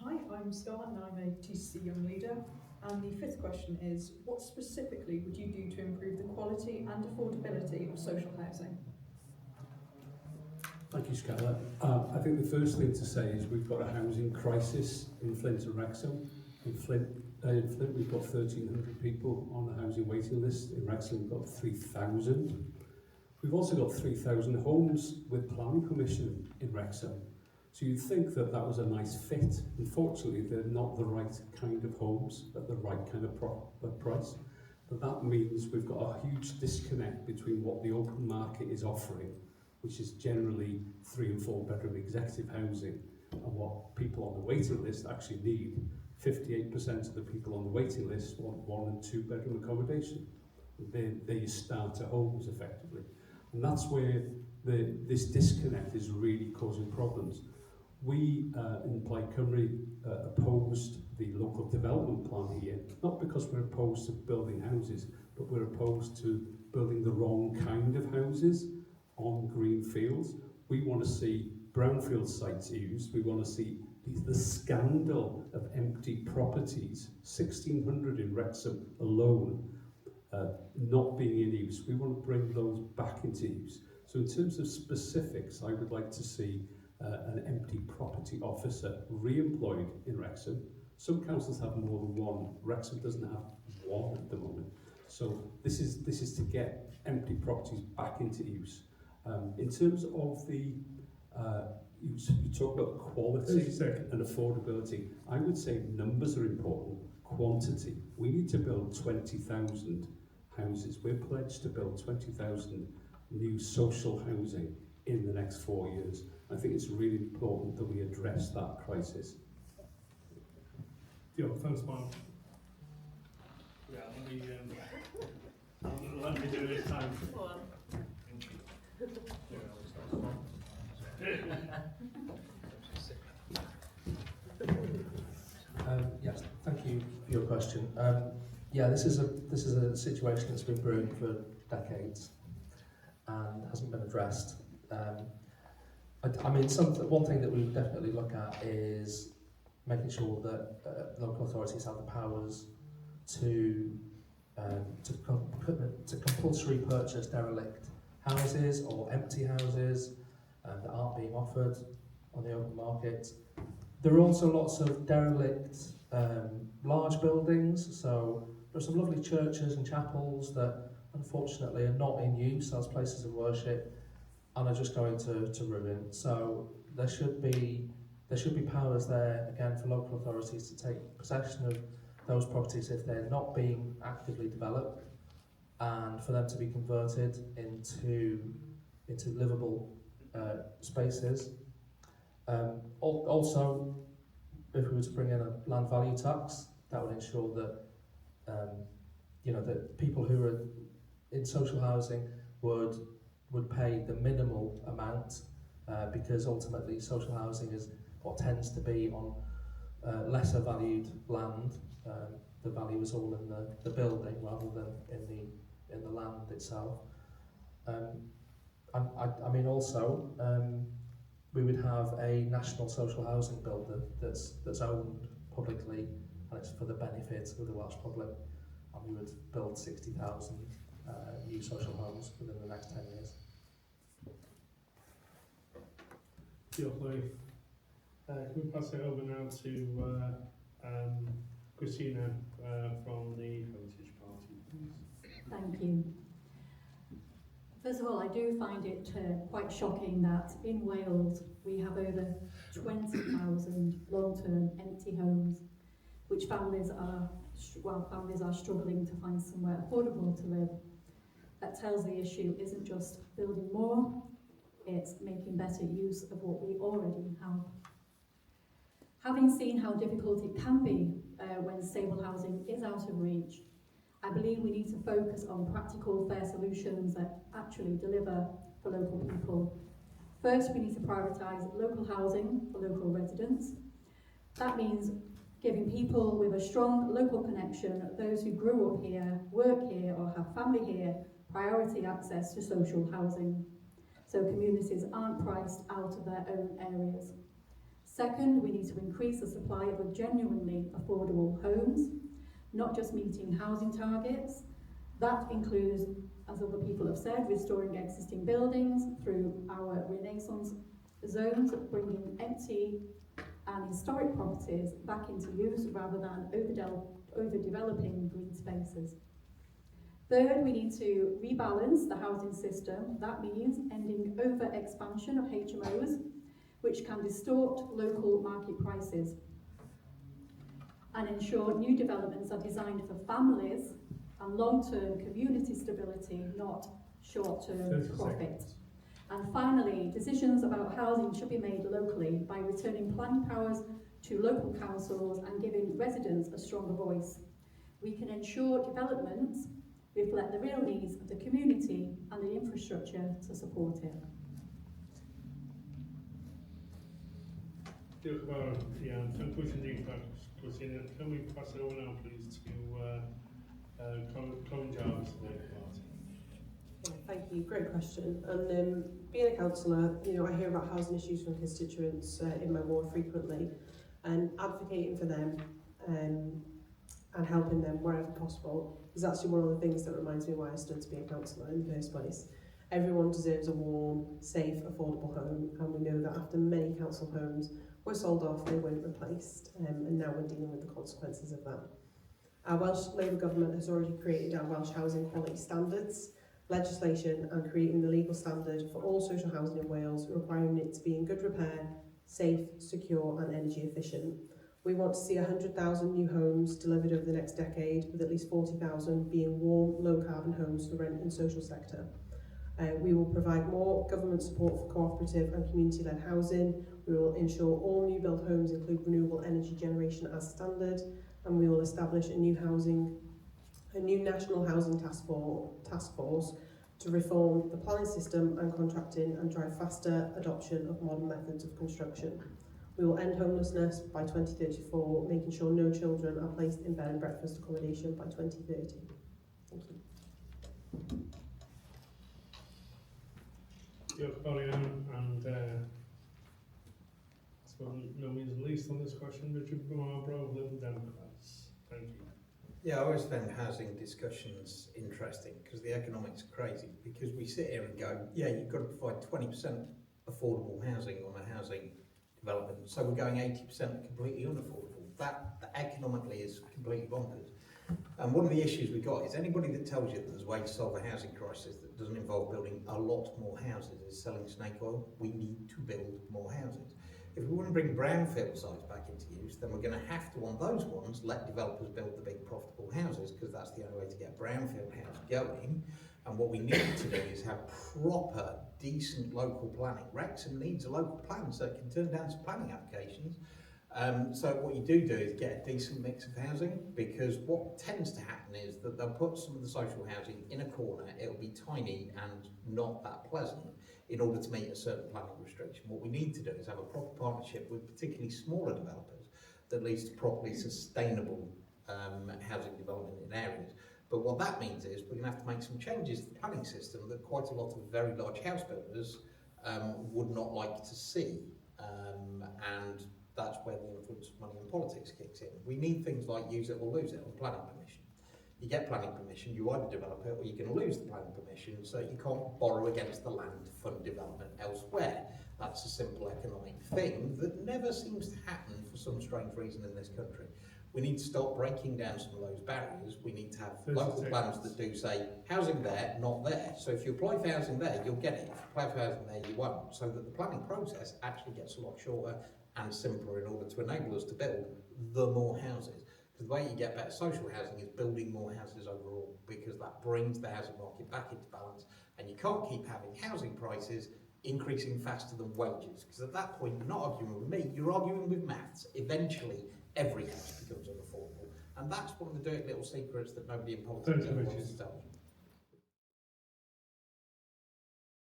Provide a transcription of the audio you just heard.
Hi, I'm Scarlett and I'm a TCC Young Leader. And the fifth question is, what specifically would you do to improve the quality and affordability of social housing? Thank you, Scarlett. I think the first thing to say is we've got a housing crisis in Flint and Wrexham. In Flint we've got 1,300 people on the housing waiting list. In Wrexham we've got 3,000. We've also got 3,000 homes with planning permission in Wrexham. So you'd think that that was a nice fit. Unfortunately, they're not the right kind of homes at the right kind of price. But that means we've got a huge disconnect between what the open market is offering, which is generally 3 and 4 bedroom executive housing, and what people on the waiting list actually need. 58% of the people on the waiting list want 1 and 2 bedroom accommodation. They're your starter homes effectively. And that's where this disconnect is really causing problems. We in Plaid Cymru opposed the local development plan here, not because we're opposed to building houses, but we're opposed to building the wrong kind of houses on green fields. We want to see brownfield sites used. We want to see the scandal of empty properties, 1,600 in Wrexham alone, not being in use. We want to bring those back into use. So in terms of specifics, I would like to see an empty property officer re-employed in Wrexham. Some councils have more than one. Wrexham doesn't have one at the moment. So this is to get empty properties back into use. In terms of the, you talk about quality and affordability. I would say numbers are important, quantity. We need to build 20,000 houses. We're pledged to build 20,000 new social housing in the next 4 years. I think it's really important that we address that crisis. Yeah, thanks, Mark. Yeah, let me do this time. Yes, thank you for your question. Yeah, this is a situation that's been brewing for decades and hasn't been addressed. I mean, one thing that we definitely look at is making sure that local authorities have the powers to compulsory purchase derelict houses or empty houses that aren't being offered on the open market. There are also lots of derelict large buildings, so there are some lovely churches and chapels that unfortunately are not in use as places of worship and are just going to ruin. So there should be powers there again for local authorities to take possession of those properties if they're not being actively developed, and for them to be converted into livable spaces. Also, if we were to bring in a land value tax, that would ensure that that people who are in social housing would pay the minimal amount, because ultimately social housing is what tends to be on lesser valued land. The value is all in the building rather than in the land itself. I mean also, we would have a national social housing builder that's owned publicly, and it's for the benefit of the Welsh public, and we would build 60,000 new social homes within the next 10 years. Can we pass it over now to Kristina from the Heritage Party, please? Thank you. First of all, I do find it quite shocking that in Wales we have over 20,000 long-term empty homes, which families are struggling to find somewhere affordable to live. That tells the issue isn't just building more, it's making better use of what we already have. Having seen how difficult it can be when stable housing is out of reach, I believe we need to focus on practical, fair solutions that actually deliver for local people. First, we need to prioritise local housing for local residents. That means giving people with a strong local connection, those who grew up here, work here or have family here, priority access to social housing, so communities aren't priced out of their own areas. Second, we need to increase the supply of genuinely affordable homes, not just meeting housing targets. That includes, as other people have said, restoring existing buildings through our Renaissance zones, bringing empty and historic properties back into use rather than overdeveloping green spaces. Third, we need to rebalance the housing system. That means ending over-expansion of HMOs, which can distort local market prices, and ensure new developments are designed for families and long-term community stability, not short-term profit. And finally, decisions about housing should be made locally by returning planning powers to local councils and giving residents a stronger voice. We can ensure developments reflect the real needs of the community and the infrastructure to support it. Conclusion Kristina. Can we pass it over now, please, to Corin Jarvis of the party? Yeah, thank you. Great question. And being a councillor, I hear about housing issues from constituents in my ward frequently, and advocating for them and helping them wherever possible is actually one of the things that reminds me why I stood to be a councillor in the first place. Everyone deserves a warm, safe, affordable home, and we know that after many council homes were sold off, they weren't replaced, and now we're dealing with the consequences of that. Our Welsh Labour government has already created our Welsh housing quality standards, legislation, and creating the legal standard for all social housing in Wales, requiring it to be in good repair, safe, secure and energy efficient. We want to see 100,000 new homes delivered over the next decade, with at least 40,000 being warm, low-carbon homes for rent and social sector. We will provide more government support for cooperative and community-led housing. We will ensure all new build homes include renewable energy generation as standard, and we will establish a new national housing task force to reform the planning system and contracting and drive faster adoption of modern methods of construction. We will end homelessness by 2034, making sure no children are placed in bed and breakfast accommodation by 2030. Thank you. Corin, and no means least on this question, Richard Marbrow of Liberal Democrats. Thank you. Yeah, I always found housing discussions interesting because the economics are crazy. Because we sit here and go, yeah, you've got to provide 20% affordable housing on a housing development, so we're going 80% completely unaffordable. That economically is completely bonkers. And one of the issues we've got is anybody that tells you that there's a way to solve a housing crisis that doesn't involve building a lot more houses is selling snake oil. We need to build more houses. If we want to bring brownfield sites back into use, then we're going to have to, on those ones, let developers build the big profitable houses, because that's the only way to get brownfield house going. And what we need to do is have proper, decent local planning. Wrexham needs a local plan so it can turn down some planning applications. So what you do is get a decent mix of housing, because what tends to happen is that they'll put some of the social housing in a corner. It'll be tiny and not that pleasant in order to meet a certain planning restriction. What we need to do is have a proper partnership with particularly smaller developers that leads to properly sustainable housing development in areas. But what that means is we're going to have to make some changes to the planning system that quite a lot of very large house builders would not like to see, and that's where the influence of money and politics kicks in. We need things like use it or lose it on planning permission. You get planning permission, you either develop it or you're going to lose the planning permission, so you can't borrow against the land to fund development elsewhere. That's a simple economic thing that never seems to happen for some strange reason in this country. We need to start breaking down some of those barriers. We need to have local plans that do say, housing there, not there. So if you apply for housing there, you'll get it. If you apply for housing there, you won't. So that the planning process actually gets a lot shorter and simpler in order to enable us to build the more houses. Because the way you get better social housing is building more houses overall, because that brings the housing market back into balance. And you can't keep having housing prices increasing faster than wages, because at that point you're not arguing with me, you're arguing with maths. Eventually every house becomes unaffordable, and that's one of the dirty little secrets that nobody in politics ever wants to tell you.